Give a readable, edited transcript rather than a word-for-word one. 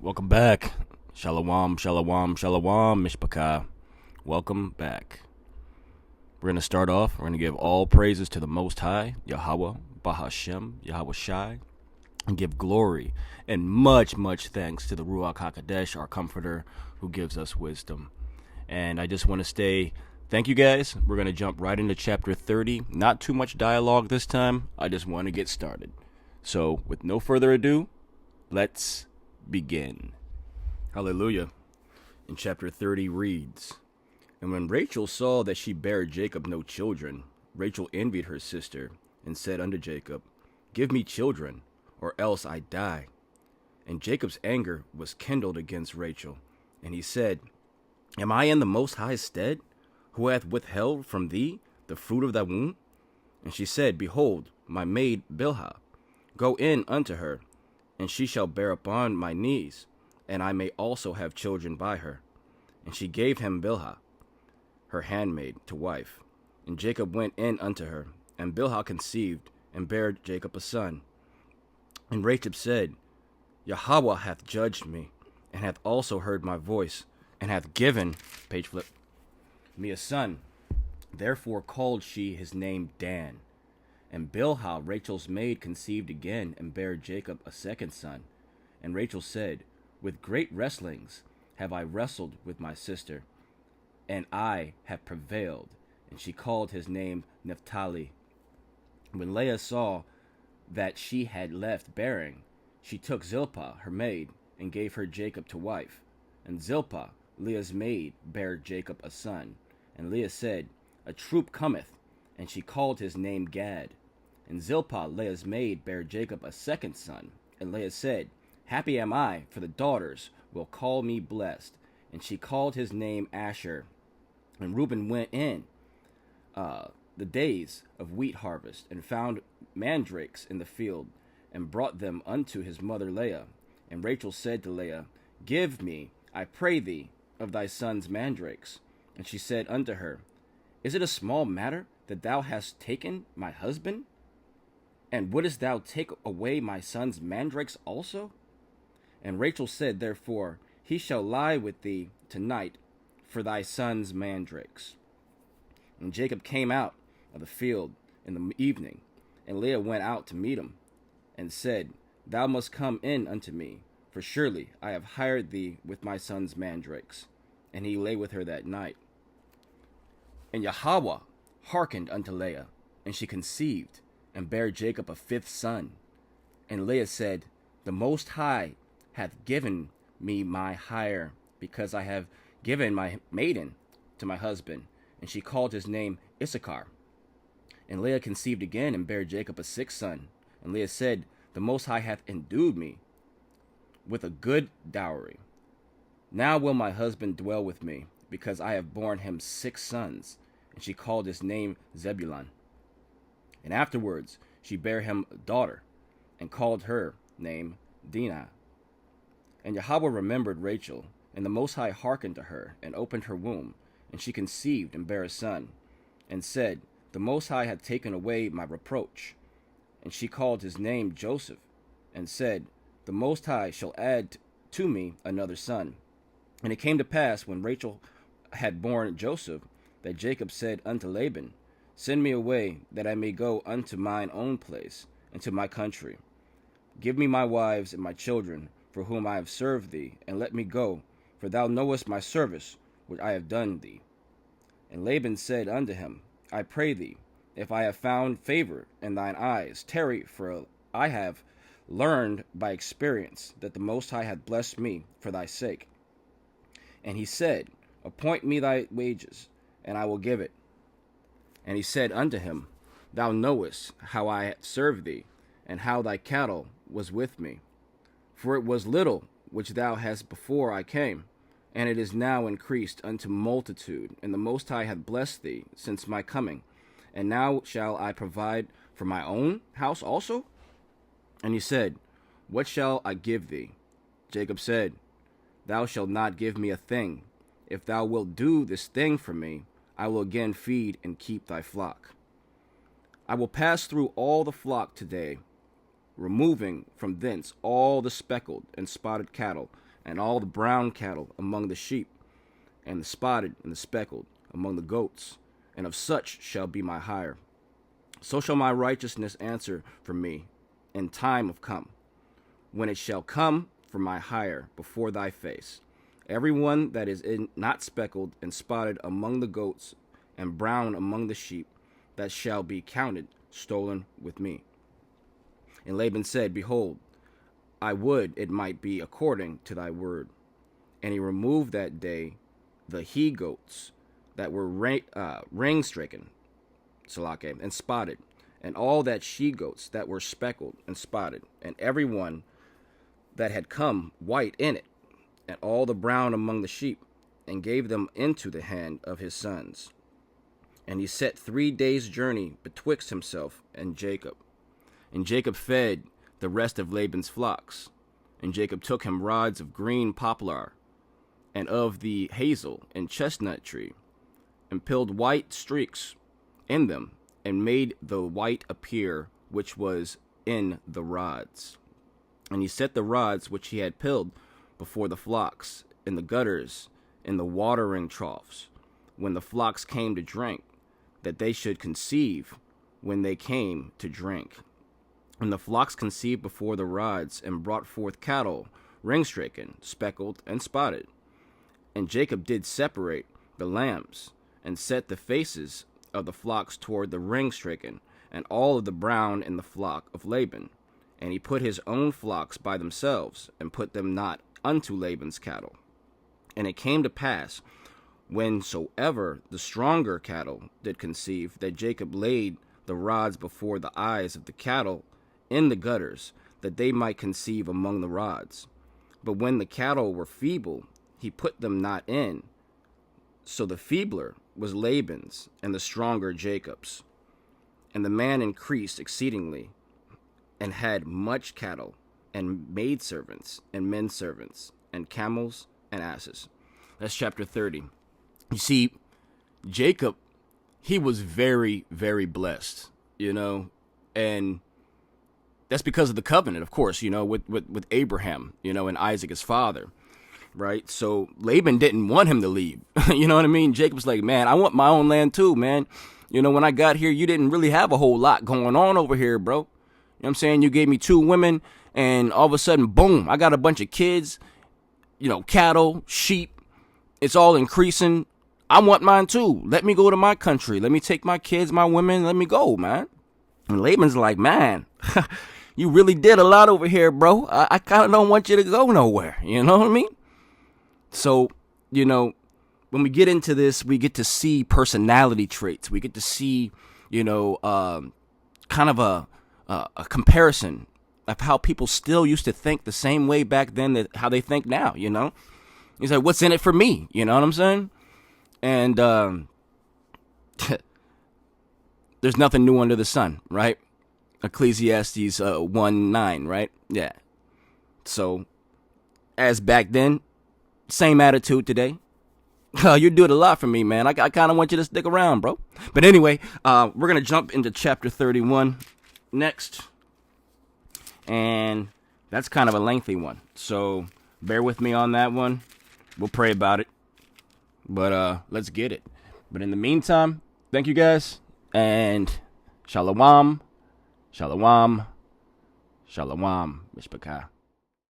Welcome back. Shalom, shalom, shalom, mishpachah. Welcome back. We're going to start off. We're going to give all praises to the Most High, Yahweh, Bahashem, Yahweh Shai, and give glory and much, much thanks to the Ruach HaKodesh, our comforter, who gives us wisdom. And I just want to thank you guys. We're going to jump right into chapter 30. Not too much dialogue this time. I just want to get started. So, with no further ado, let's begin. Hallelujah. In chapter 30 reads, And when Rachel saw that she bare Jacob no children, Rachel envied her sister, and said unto Jacob, Give me children, or else I die. And Jacob's anger was kindled against Rachel, and he said, Am I in the Most High's stead, who hath withheld from thee the fruit of thy womb? And she said, Behold, my maid Bilhah, go in unto her, and she shall bear upon my knees, and I may also have children by her. And she gave him Bilhah, her handmaid, to wife. And Jacob went in unto her, and Bilhah conceived, and bare Jacob a son. And Rachel said, Yahweh hath judged me, and hath also heard my voice, and hath given, page flip, me a son. Therefore called she his name Dan. And Bilhah, Rachel's maid, conceived again, and bare Jacob a second son. And Rachel said, With great wrestlings have I wrestled with my sister, and I have prevailed. And she called his name Naphtali. When Leah saw that she had left bearing, she took Zilpah, her maid, and gave her Jacob to wife. And Zilpah, Leah's maid, bare Jacob a son. And Leah said, A troop cometh, and she called his name Gad. And Zilpah, Leah's maid, bare Jacob a second son. And Leah said, Happy am I, for the daughters will call me blessed. And she called his name Asher. And Reuben went in the days of wheat harvest, and found mandrakes in the field, and brought them unto his mother Leah. And Rachel said to Leah, Give me, I pray thee, of thy son's mandrakes. And she said unto her, Is it a small matter that thou hast taken my husband? And wouldest thou take away my son's mandrakes also? And Rachel said, Therefore, he shall lie with thee tonight for thy son's mandrakes. And Jacob came out of the field in the evening, and Leah went out to meet him, and said, Thou must come in unto me, for surely I have hired thee with my son's mandrakes. And he lay with her that night. And Yahweh hearkened unto Leah, and she conceived, and bare Jacob a fifth son. And Leah said, The Most High hath given me my hire, because I have given my maiden to my husband. And she called his name Issachar. And Leah conceived again, and bare Jacob a sixth son. And Leah said, The Most High hath endued me with a good dowry. Now will my husband dwell with me, because I have borne him 6 sons. And she called his name Zebulun. And afterwards she bare him a daughter, and called her name Dinah. And Yahweh remembered Rachel, and the Most High hearkened to her, and opened her womb. And she conceived, and bare a son, and said, The Most High hath taken away my reproach. And she called his name Joseph, and said, The Most High shall add to me another son. And it came to pass, when Rachel had borne Joseph, that Jacob said unto Laban, Send me away, that I may go unto mine own place, and to my country. Give me my wives and my children, for whom I have served thee, and let me go, for thou knowest my service, which I have done thee. And Laban said unto him, I pray thee, if I have found favor in thine eyes, tarry, for I have learned by experience that the Most High hath blessed me for thy sake. And he said, Appoint me thy wages, and I will give it. And he said unto him, Thou knowest how I served thee, and how thy cattle was with me. For it was little which thou hast before I came, and it is now increased unto multitude, and the Most High hath blessed thee since my coming. And now shall I provide for my own house also? And he said, What shall I give thee? Jacob said, Thou shalt not give me a thing. If thou wilt do this thing for me, I will again feed and keep thy flock. I will pass through all the flock today, removing from thence all the speckled and spotted cattle, and all the brown cattle among the sheep, and the spotted and the speckled among the goats, and of such shall be my hire. So shall my righteousness answer for me in time of come, when it shall come for my hire before thy face. Every one that is not speckled and spotted among the goats, and brown among the sheep, that shall be counted stolen with me. And Laban said, Behold, I would it might be according to thy word. And he removed that day the he goats that were ring-stricken, Salake, and spotted, and all that she goats that were speckled and spotted, and every one that had come white in it, and all the brown among the sheep, and gave them into the hand of his sons. And he set 3 days' journey betwixt himself and Jacob. And Jacob fed the rest of Laban's flocks. And Jacob took him rods of green poplar, and of the hazel and chestnut tree, and pilled white streaks in them, and made the white appear which was in the rods. And he set the rods which he had pilled before the flocks, in the gutters, in the watering troughs, when the flocks came to drink, that they should conceive when they came to drink. And the flocks conceived before the rods, and brought forth cattle, ring-stricken, speckled, and spotted. And Jacob did separate the lambs, and set the faces of the flocks toward the ring-stricken, and all of the brown in the flock of Laban. And he put his own flocks by themselves, and put them not unto Laban's cattle. And it came to pass, whensoever the stronger cattle did conceive, that Jacob laid the rods before the eyes of the cattle in the gutters, that they might conceive among the rods. But when the cattle were feeble, he put them not in. So the feebler was Laban's, and the stronger Jacob's. And the man increased exceedingly, and had much cattle, and maidservants, and menservants, and camels, and asses. That's chapter 30. You see, Jacob, he was very, very blessed, and that's because of the covenant, of course, with Abraham, and Isaac, his father, right? So Laban didn't want him to leave. You know what I mean? Jacob's like, man, I want my own land too, man. When I got here, you didn't really have a whole lot going on over here, bro. You know what I'm saying? You gave me 2 women, and all of a sudden, boom, I got a bunch of kids, cattle, sheep. It's all increasing. I want mine too. Let me go to my country. Let me take my kids, my women. Let me go, man. And Laban's like, man, you really did a lot over here, bro. I kind of don't want you to go nowhere. You know what I mean? So, when we get into this, we get to see personality traits. We get to see, kind of a comparison of how people still used to think the same way back then that how they think now, He's like, what's in it for me? You know what I'm saying? And there's nothing new under the sun, right? Ecclesiastes 1:9, right? Yeah. So, as back then, same attitude today. You're doing a lot for me, man. I kind of want you to stick around, bro. But anyway, we're going to jump into chapter 31 next. And that's kind of a lengthy one. So, bear with me on that one. We'll pray about it. But let's get it. But in the meantime, thank you guys. And shalom, shalom, shalom, mishpachah.